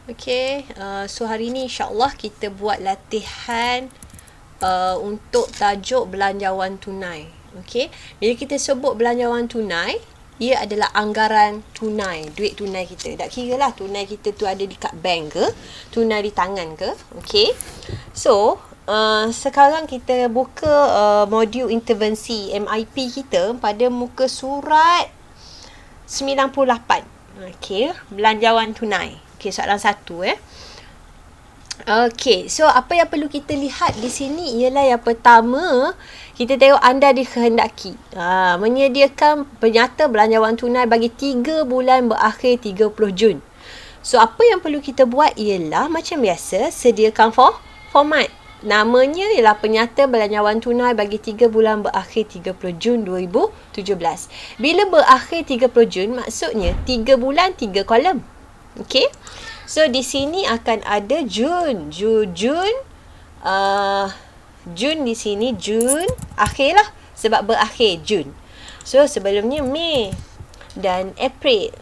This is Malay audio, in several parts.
Okay, so hari ni insyaAllah kita buat latihan untuk tajuk belanjawan tunai. Okay, bila kita sebut belanjawan tunai, ia adalah anggaran tunai, duit tunai kita. Tak kira lah tunai kita tu ada dekat bank ke, tunai di tangan ke. Okay, so sekarang kita buka modul intervensi MIP kita pada muka surat 98. Okay, belanjawan tunai. Okay, soalan 1 Okay, so apa yang perlu kita lihat di sini ialah yang pertama, kita tengok anda dikehendaki menyediakan penyata belanjawan tunai bagi 3 bulan berakhir 30 Jun. So, apa yang perlu kita buat ialah macam biasa, sediakan format. Namanya ialah penyata belanjawan tunai bagi 3 bulan berakhir 30 Jun 2017. Bila berakhir 30 Jun, maksudnya 3 bulan 3 kolom. Okay, so di sini akan ada Jun di sini Jun akhir lah, sebab berakhir Jun. So sebelumnya Mei dan April.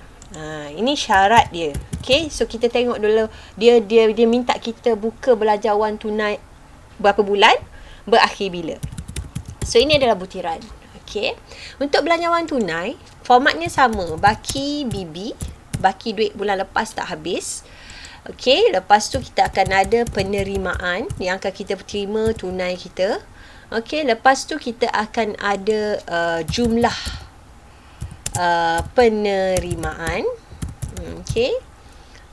Ini syarat dia. Okay, so kita tengok dulu dia minta kita buka belanjawan tunai berapa bulan, berakhir bila. So ini adalah butiran. Okay, untuk belanjawan tunai formatnya sama, baki BB, baki duit bulan lepas tak habis. Okey, lepas tu kita akan ada penerimaan yang akan kita terima tunai kita. Okey, lepas tu kita akan ada jumlah penerimaan. Okey.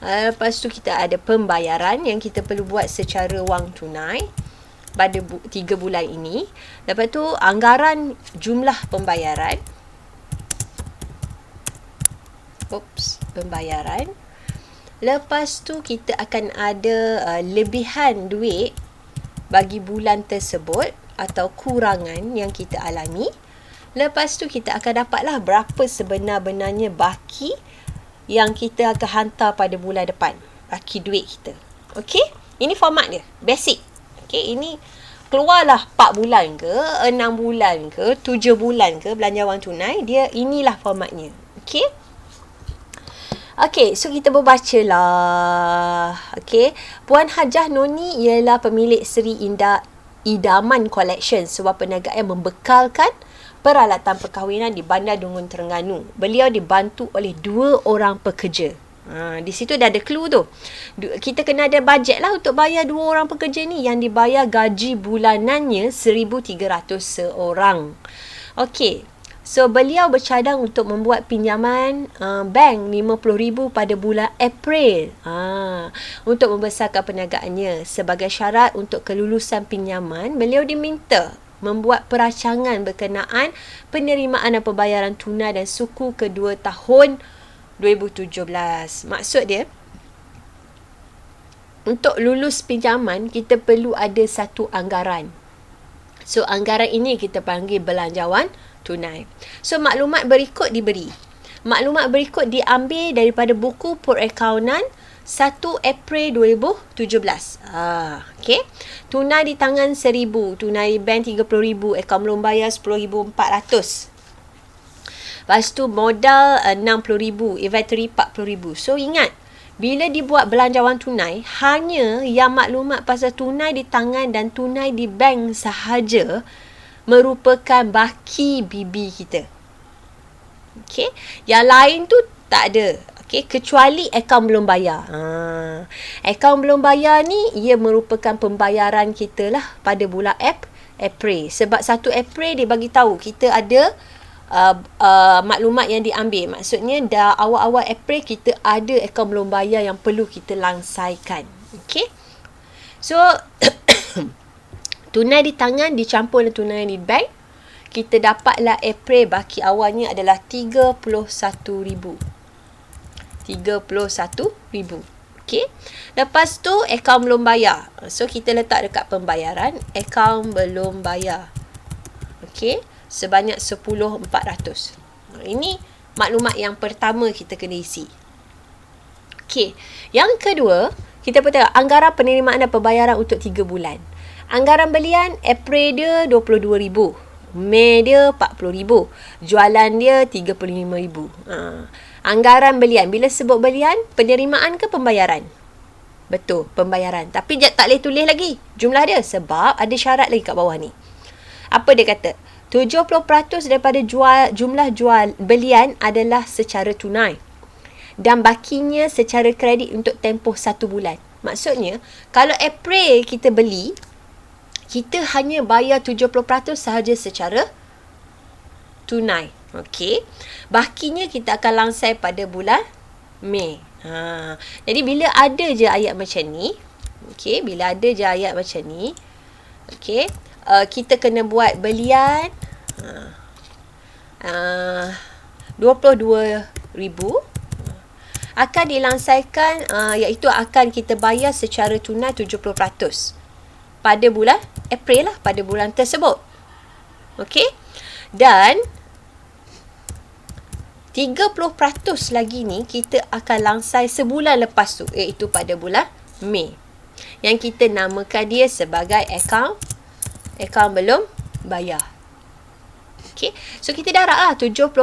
Lepas tu kita ada pembayaran yang kita perlu buat secara wang tunai pada 3 bulan ini. Lepas tu anggaran jumlah pembayaran. Pembayaran. Lepas tu kita akan ada lebihan duit bagi bulan tersebut atau kurangan yang kita alami. Lepas tu kita akan dapatlah berapa sebenar-benarnya baki yang kita akan hantar pada bulan depan, baki duit kita. Okey, ini format dia, basic. Okey, ini keluarlah 4 bulan ke, 6 bulan ke, 7 bulan ke belanjawan tunai, dia inilah formatnya. Okey. Okay, so kita berbacalah. Okay, Puan Hajah Noni ialah pemilik Seri Indah Idaman Collection, sebuah perniagaan yang membekalkan peralatan perkahwinan di Bandar Dungun, Terengganu. Beliau dibantu oleh 2 orang pekerja. Di situ dah ada clue tu. Kita kena ada bajet lah untuk bayar 2 orang pekerja ni, yang dibayar gaji bulanannya 1,300 seorang. Okay, so beliau bercadang untuk membuat pinjaman bank 50,000 pada bulan April untuk membesarkan perniagaannya. Sebagai syarat untuk kelulusan pinjaman, beliau diminta membuat perancangan berkenaan penerimaan dan pembayaran tunai dan suku kedua tahun 2017. Maksud dia, untuk lulus pinjaman kita perlu ada satu anggaran. So anggaran ini kita panggil belanjawan tunai. So maklumat berikut diberi. Maklumat berikut diambil daripada buku perakaunan 1 April 2017. Okay. Tunai di tangan 1,000, tunai bank 30,000, akaun belum bayar 10,400. Lepas tu modal 60,000, inventory 40,000. So ingat, bila dibuat belanjawan tunai, hanya yang maklumat pasal tunai di tangan dan tunai di bank sahaja merupakan baki BB kita. Okey, yang lain tu tak ada. Okey, kecuali akaun belum bayar. Akaun belum bayar ni ia merupakan pembayaran kita lah pada bulan April. Sebab 1 April dia bagi tahu kita ada maklumat yang diambil. Maksudnya dah awal-awal April kita ada akaun belum bayar yang perlu kita langsaikan. Okey. So tunai di tangan dicampur dengan tunai di bank, kita dapatlah April baki awalnya adalah 31,000. 31,000. Okey. Lepas tu akaun belum bayar. So kita letak dekat pembayaran, akaun belum bayar. Okey, sebanyak 10,400. Ini maklumat yang pertama kita kena isi. Okey. Yang kedua, kita perlu tengok anggaran penerimaan dan pembayaran untuk 3 bulan. Anggaran belian April dia 22,000, Mei dia 40,000, jualan dia 35,000. Anggaran belian, bila sebut belian, penerimaan ke pembayaran? Betul, pembayaran. Tapi tak boleh tulis lagi jumlah dia sebab ada syarat lagi kat bawah ni. Apa dia kata? 70% daripada jumlah belian adalah secara tunai dan bakinya secara kredit untuk tempoh 1 bulan. Maksudnya, kalau April kita beli, kita hanya bayar 70% sahaja secara tunai. Okey. Bakinya kita akan langsai pada bulan Mei. Jadi bila ada je ayat macam ni, okey, bila ada je ayat macam ni, okey, kita kena buat belian 22,000 akan dilangsaikan, iaitu akan kita bayar secara tunai 70% pada bulan April lah, pada bulan tersebut. Okey. Dan 30% lagi ni kita akan langsai sebulan lepas tu, iaitu pada bulan Mei, yang kita namakan dia sebagai akaun belum bayar. Okay. So kita darab lah 70%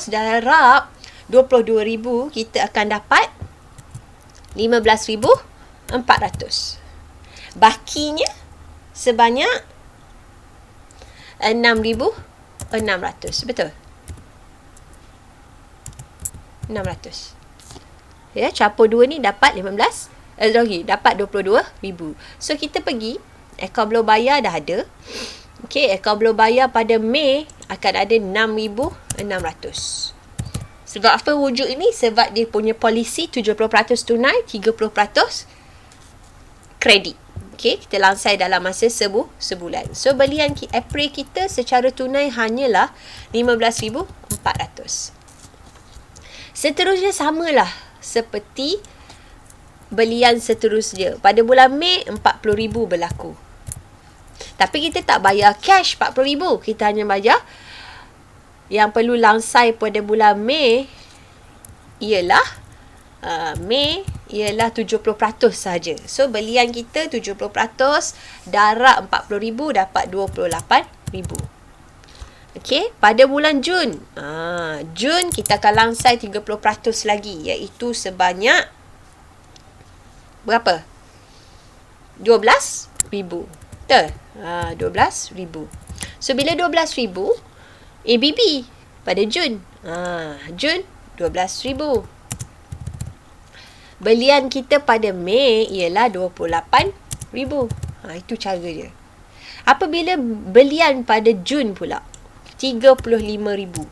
darab 22,000, kita akan dapat 15,400. Bakinya sebanyak 6,600. Betul? 600. Ya, campur 2 ni dapat 15. Dapat 22,000. So kita pergi, akaun belum bayar dah ada. Okey, akaun belum bayar pada Mei akan ada 6,600. Sebab apa wujud ini? Sebab dia punya polisi 70% tunai, 30% kredit. Okey, kita langsai dalam masa sebulan. So belian April kita secara tunai hanyalah 15,400. Seterusnya samalah seperti belian seterusnya. Pada bulan Mei 40,000 berlaku. Tapi kita tak bayar cash 40,000. Kita hanya bayar yang perlu langsai pada bulan Mei ialah Mei ialah 70% saja. So belian kita 70% darab 40,000 dapat 28,000. Okey, pada bulan Jun. Jun kita akan langsai 30% lagi, iaitu sebanyak berapa? 12,000. Betul? 12,000. So bila 12,000 ABB pada Jun. Jun 12,000. Belian kita pada Mei ialah 28,000. Itu cara dia. Apabila belian pada Jun pula 35,000.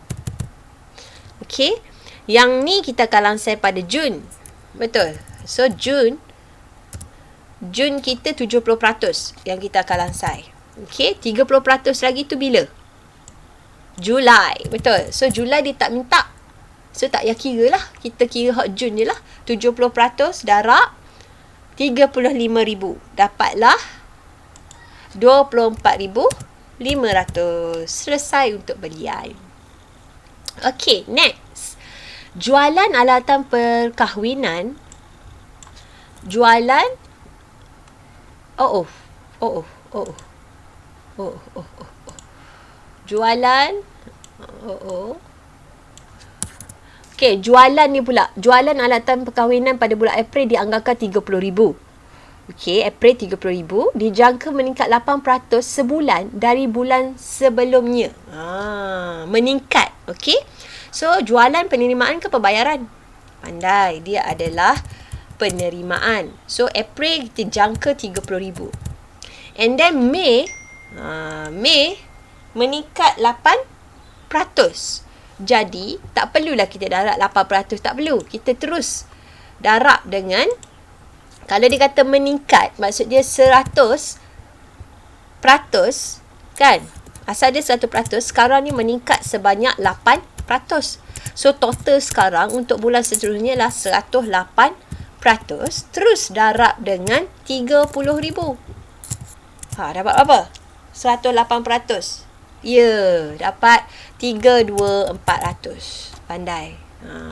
Okey. Yang ni kita akan langsai pada Jun. Betul. So Jun kita 70% yang kita akan langsai. Okey, 30% lagi tu bila? Julai. Betul. So Julai dia tak minta. So tak payah kira lah. Kita kira hot Jun je lah. 70% darab 35,000. Dapatlah 24,500. Selesai untuk belian. Okay, next. Jualan alatan perkahwinan. Jualan Jualan Okay, jualan ni pula. Jualan alatan perkahwinan pada bulan April dianggarkan 30,000. Okey, April 30,000, dijangka meningkat 8% sebulan dari bulan sebelumnya. Meningkat. Okey. So, jualan penerimaan ke pembayaran? Pandai, dia adalah penerimaan. So, April kita jangka 30,000. And then Mei meningkat 8%. Jadi, tak perlulah kita darab 8%, tak perlu. Kita terus darab dengan, kalau dia kata meningkat, maksud dia 100%, kan? Asal dia 100%, sekarang ni meningkat sebanyak 8%. So, total sekarang untuk bulan seterusnya lah 108%. Terus darab dengan 30,000. Dapat apa? 108%. Ya, dapat 32,400. Pandai.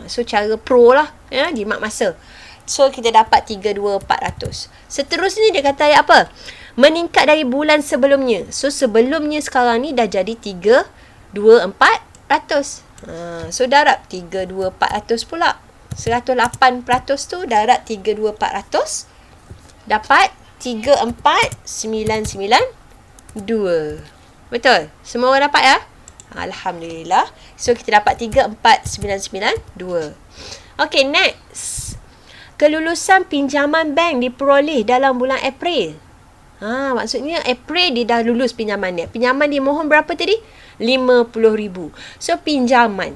So, cara pro lah. Ya, jimat masa. So, kita dapat 32,400. Seterusnya dia kata apa? Meningkat dari bulan sebelumnya. So, sebelumnya sekarang ni dah jadi 32,400. So, darab 32,400 pula. 108% tu darab 32,400. dapat 34,992. Betul? Semua orang dapat ya? Alhamdulillah. So, kita dapat 34,992. Okay, next. Kelulusan pinjaman bank diperoleh dalam bulan April. Maksudnya April dia dah lulus pinjaman dia. Pinjaman dia mohon berapa tadi? 50,000. So, pinjaman.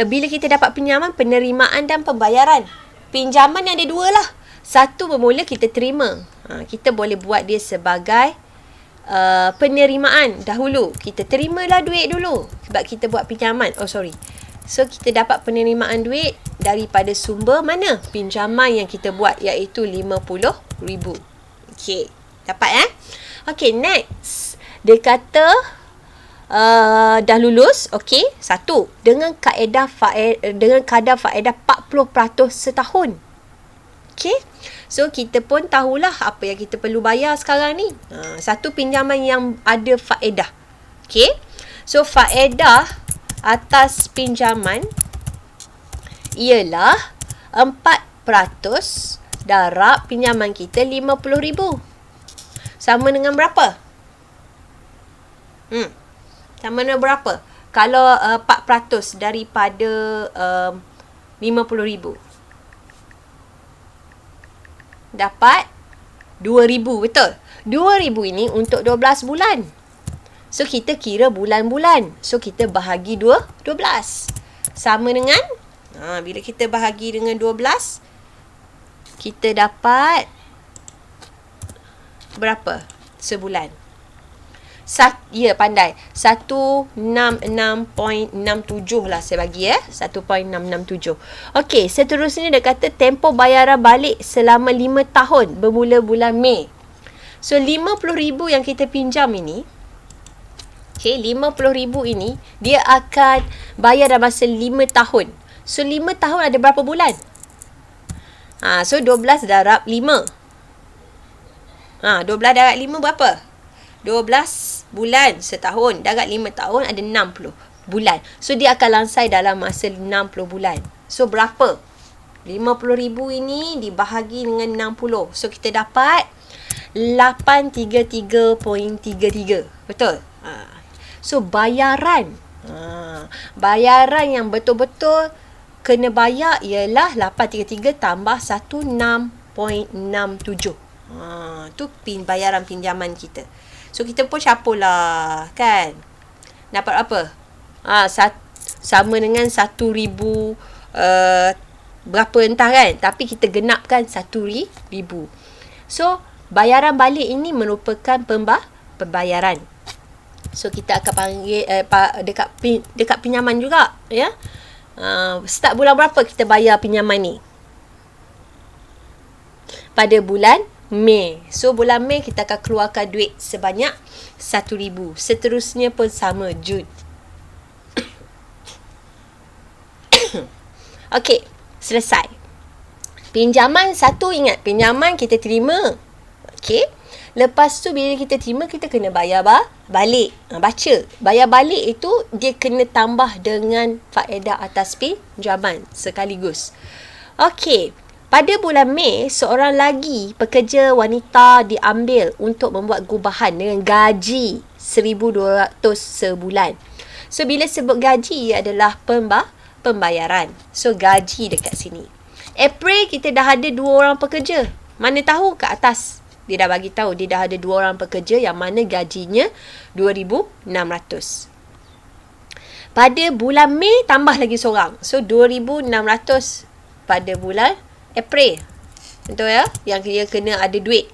Bila kita dapat pinjaman, penerimaan dan pembayaran. Pinjaman yang ada dua lah. Satu bermula kita terima. Kita boleh buat dia sebagai penerimaan dahulu. Kita terimalah duit dulu. Sebab kita buat pinjaman. So, kita dapat penerimaan duit daripada sumber mana? Pinjaman yang kita buat, iaitu 50,000. Okay. Dapat Okay, next. Dia kata dah lulus. Okay. Satu. Dengan kadar faedah 40% setahun. Okay. So, kita pun tahulah apa yang kita perlu bayar sekarang ni. Satu pinjaman yang ada faedah. Okay. So, faedah atas pinjaman ialah 4% darab pinjaman kita 50,000. Sama dengan berapa? Sama dengan berapa? Kalau 4% daripada 50,000. Dapat 2,000, betul? 2,000 ini untuk 12 bulan. So, kita kira bulan-bulan. So, kita bahagi 12. Sama dengan, bila kita bahagi dengan 12, kita dapat berapa sebulan? Pandai. 166.67 lah saya bagi 1.667. Okey, seterusnya dia kata tempoh bayaran balik selama 5 tahun bermula bulan Mei. So, 50,000 yang kita pinjam ini, 50,000 ini dia akan bayar dalam masa 5 tahun. So, 5 tahun ada berapa bulan? So, 12 darab 5. 12 darab 5 berapa? 12 bulan setahun. Darab 5 tahun ada 60 bulan. So, dia akan lansai dalam masa 60 bulan. So, berapa? 50,000 ini dibahagi dengan 60. So, kita dapat 833.33. Betul? So, bayaran. Bayaran yang betul-betul kena bayar ialah 833 tambah 16.67. Tu bayaran pinjaman kita. So, kita pun capulah, kan? Dapat apa? Sama dengan 1,000 berapa entah kan? Tapi kita genapkan 1,000. So, bayaran balik ini merupakan pembayaran. So, kita akan panggil dekat pinjaman juga, ya. Start bulan berapa kita bayar pinjaman ni? Pada bulan Mei. So, bulan Mei kita akan keluarkan duit sebanyak 1,000. Seterusnya pun sama, Jun. Okey, selesai. Pinjaman satu, ingat, pinjaman kita terima. Okey. Lepas tu bila kita terima, kita kena bayar balik. Baca. Bayar balik itu dia kena tambah dengan faedah atas pinjaman sekaligus. Okey. Pada bulan Mei, seorang lagi pekerja wanita diambil untuk membuat gubahan dengan gaji 1,200 sebulan. So, bila sebut gaji adalah pembayaran. So, gaji dekat sini. April kita dah ada 2 orang pekerja. Mana tahu kat atas dia dah bagi tahu dia dah ada 2 orang pekerja yang mana gajinya 2,600. Pada bulan Mei tambah lagi seorang. So 2,600 pada bulan April. Betul ya? Yang dia kena ada duit.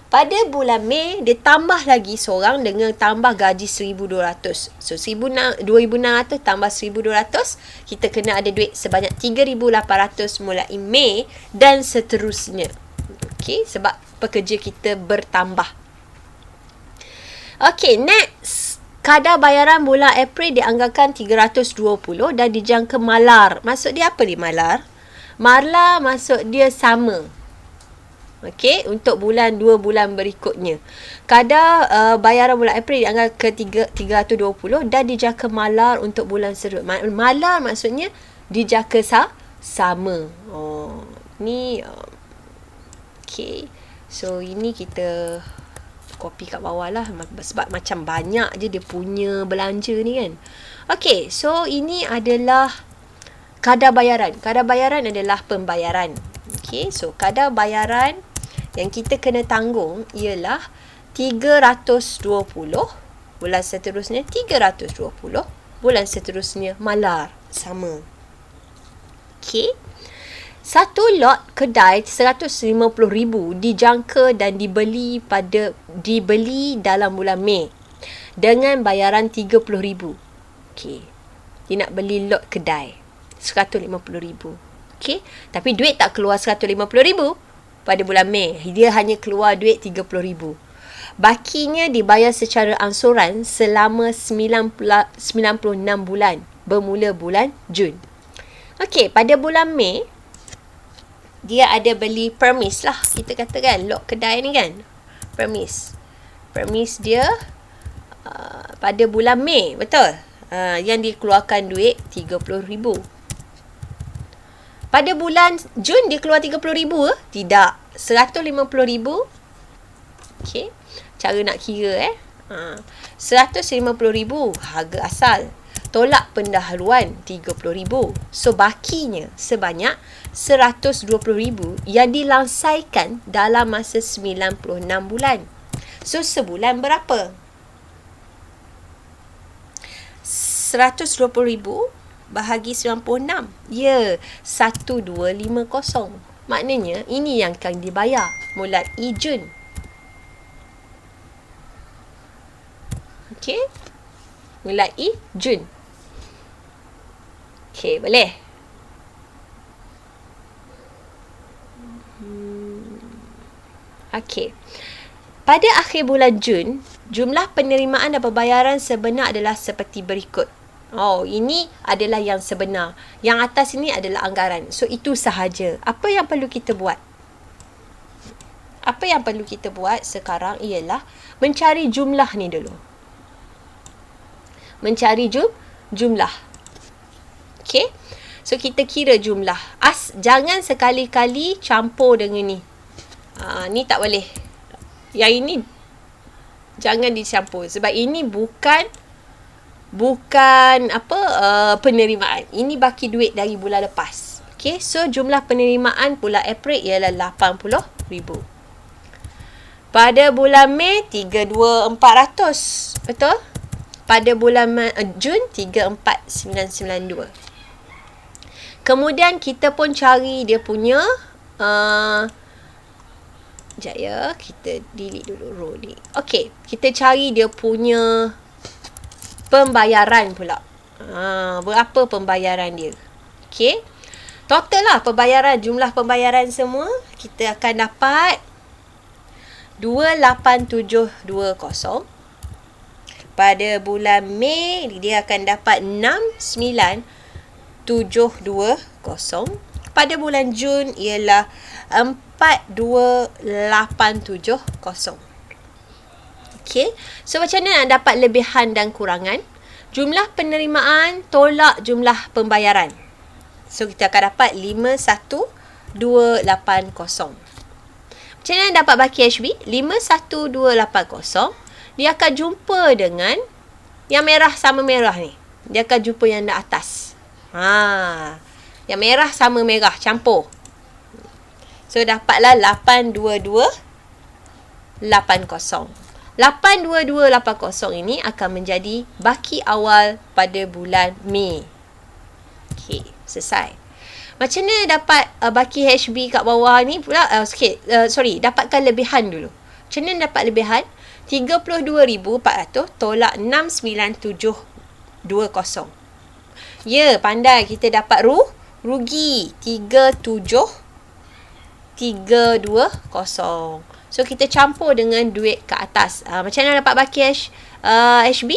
Pada bulan Mei dia tambah lagi seorang dengan tambah gaji 1,200. So 2,600 tambah 1,200, kita kena ada duit sebanyak 3,800 mulai Mei dan seterusnya. Okey, sebab pekerja kita bertambah. Okey, next. Kadar bayaran bulan April dianggarkan 320 dan dijangka malar. Maksud dia apa ni malar? Malar maksud dia sama. Okey, untuk 2 bulan berikutnya. Kadar bayaran bulan April dianggarkan ke 320 dan dijangka malar untuk bulan seterusnya. Malar maksudnya dijangka sama. Ni Okay. So ini kita copy kat bawah lah, sebab macam banyak je dia punya belanja ni kan. Okay, so ini adalah kadar bayaran. Kadar bayaran adalah pembayaran. Okay, so kadar bayaran yang kita kena tanggung ialah 320, bulan seterusnya 320, bulan seterusnya malar sama. Okay. Satu lot kedai 150,000 dijangka dan dibeli dalam bulan Mei dengan bayaran 30,000. Okey. Dia nak beli lot kedai 150,000. Okey. Tapi duit tak keluar 150,000 pada bulan Mei. Dia hanya keluar duit 30,000. Bakinya dibayar secara angsuran selama 96 bulan bermula bulan Jun. Okey, pada bulan Mei dia ada beli permis lah, kita katakan lot kedai ni kan, permis dia pada bulan Mei, betul, yang dikeluarkan duit 30,000. Pada bulan Jun dia keluar 30,000 ke? Tidak, 150,000. Okay, cara nak kira 150,000 harga asal, tolak pendahuluan 30,000. So bakinya sebanyak 120,000 yang dilansaikan dalam masa 96 bulan. So sebulan berapa? 120,000 bahagi 96. Ya, 1250. Maknanya ini yang akan dibayar mulai Jun. Okey. Mulai Jun. Okey, boleh? Okey. Pada akhir bulan Jun, jumlah penerimaan dan pembayaran sebenar adalah seperti berikut. Oh, ini adalah yang sebenar. Yang atas ini adalah anggaran. So, itu sahaja. Apa yang perlu kita buat? Apa yang perlu kita buat sekarang ialah mencari jumlah ni dulu. Mencari jumlah. Okey. So, kita kira jumlah. Jangan sekali-kali campur dengan ni. Ni tak boleh. Yang ini jangan dicampur. Sebab ini bukan penerimaan. Ini baki duit dari bulan lepas. Okay, so jumlah penerimaan bulan April ialah 80,000. Pada bulan Mei 32,400. Betul? Pada bulan Jun 34,992. Kemudian kita pun cari dia punya sekejap ya, kita delete dulu row ni. Okey, kita cari dia punya pembayaran pula. Berapa pembayaran dia? Okey. Total lah pembayaran, jumlah pembayaran semua kita akan dapat 28,720. Pada bulan Mei dia akan dapat 69,720. Pada bulan Jun ialah 42,870. Okey. So macam mana nak dapat lebihan dan kurangan? Jumlah penerimaan tolak jumlah pembayaran. So kita akan dapat 51,280. Macam mana dapat baki HB? 51,280. Dia akan jumpa dengan yang merah sama merah ni. Dia akan jumpa yang di atas. Yang merah sama merah campur. So dapatlah 82280. 82280 ini akan menjadi baki awal pada bulan Mei. Okey, selesai. Macam mana dapat baki HB kat bawah ni pula? Dapatkan lebihan dulu. Macam mana dapat lebihan? 32,400 tolak 69,720. Ya, pandai. Kita dapat rugi 37,320. So, kita campur dengan duit ke atas. Macam mana dapat baki HB?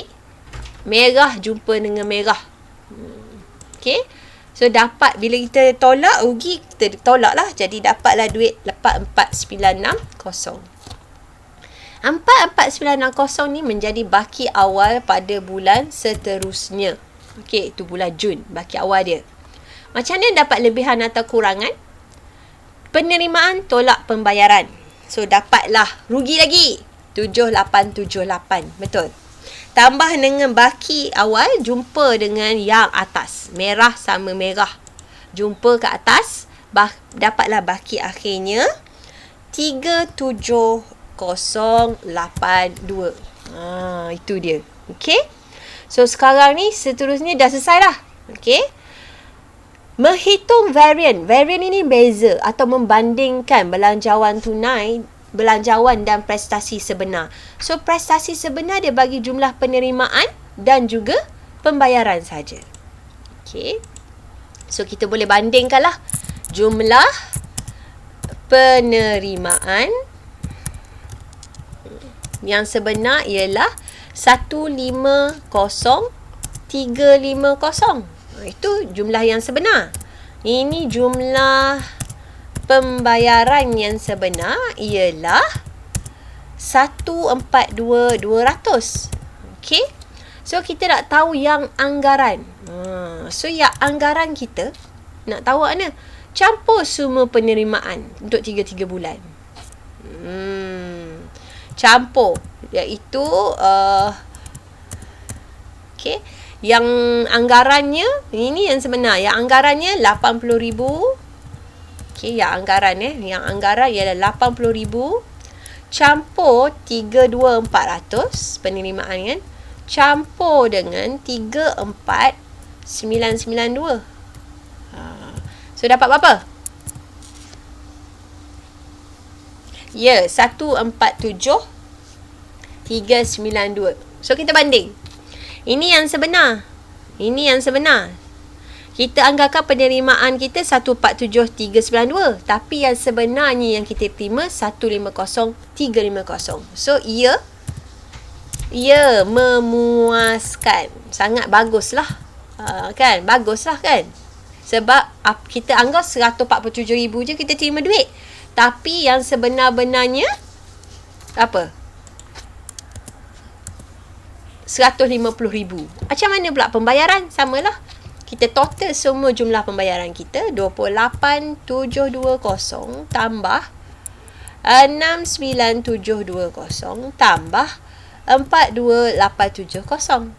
Merah jumpa dengan merah. Okay. So, dapat bila kita tolak, rugi kita tolak lah. Jadi, dapatlah duit 44,960. 44,960 ni menjadi baki awal pada bulan seterusnya. Okay, itu bulan Jun. Baki awal dia. Macam mana dapat lebihan atau kurangan? Penerimaan tolak pembayaran. So, dapatlah rugi lagi. 7878. Betul. Tambah dengan baki awal, jumpa dengan yang atas. Merah sama merah. Jumpa ke atas, dapatlah baki akhirnya 37082. Itu dia. Okey. So, sekarang ni seterusnya dah selesai lah. Okey. Menghitung varian. Varian ini beza atau membandingkan belanjawan tunai, belanjawan dan prestasi sebenar. So, prestasi sebenar dia bagi jumlah penerimaan dan juga pembayaran saja. Okey. So, kita boleh bandingkanlah jumlah penerimaan yang sebenar ialah 150350. Itu jumlah yang sebenar. Ini jumlah pembayaran yang sebenar ialah 142,200. Okey. So, kita nak tahu yang anggaran. So, yang anggaran kita nak tahu mana? Campur semua penerimaan untuk 3 bulan. Campur. Iaitu okey. Yang anggarannya, ini yang sebenar. Yang anggarannya 80,000. Okey, yang anggaran Yang anggaran ialah 80,000. Campur 32,400 penerimaan kan. Campur dengan 34,992. So, dapat berapa? Ya, 147,392. So, kita banding. Ini yang sebenar. Ini yang sebenar. Kita anggarkan penerimaan kita 147,392. Tapi yang sebenarnya yang kita terima 150,350. So, ia memuaskan. Sangat baguslah. Kan? Baguslah kan? Sebab kita anggap 147,000 je kita terima duit. Tapi yang sebenar-benarnya apa? 150,000. Macam mana pula pembayaran? Samalah. Kita total semua jumlah pembayaran kita 28,720 tambah 69,720 tambah 42,870.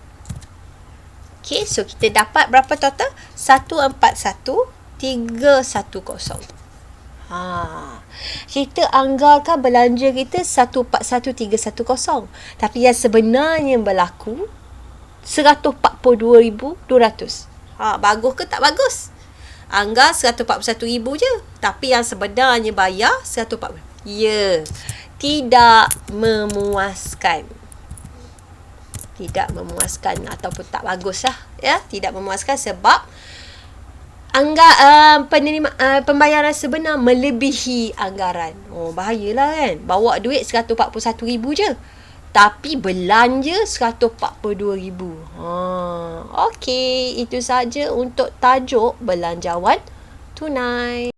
Okey, so kita dapat berapa total? 141,310. Kita anggarkan belanja kita 141,310. Tapi yang sebenarnya berlaku 142,200. Bagus ke tak bagus? Anggar 141,000 je. Tapi yang sebenarnya bayar 140. Ya, tidak memuaskan. Tidak memuaskan ataupun tak bagus lah. Ya, tidak memuaskan sebab pembayaran sebenar melebihi anggaran. Bahayalah kan. Bawa duit 141,000 je. Tapi belanja 142,000. Okey, itu saja untuk tajuk belanjawan tunai.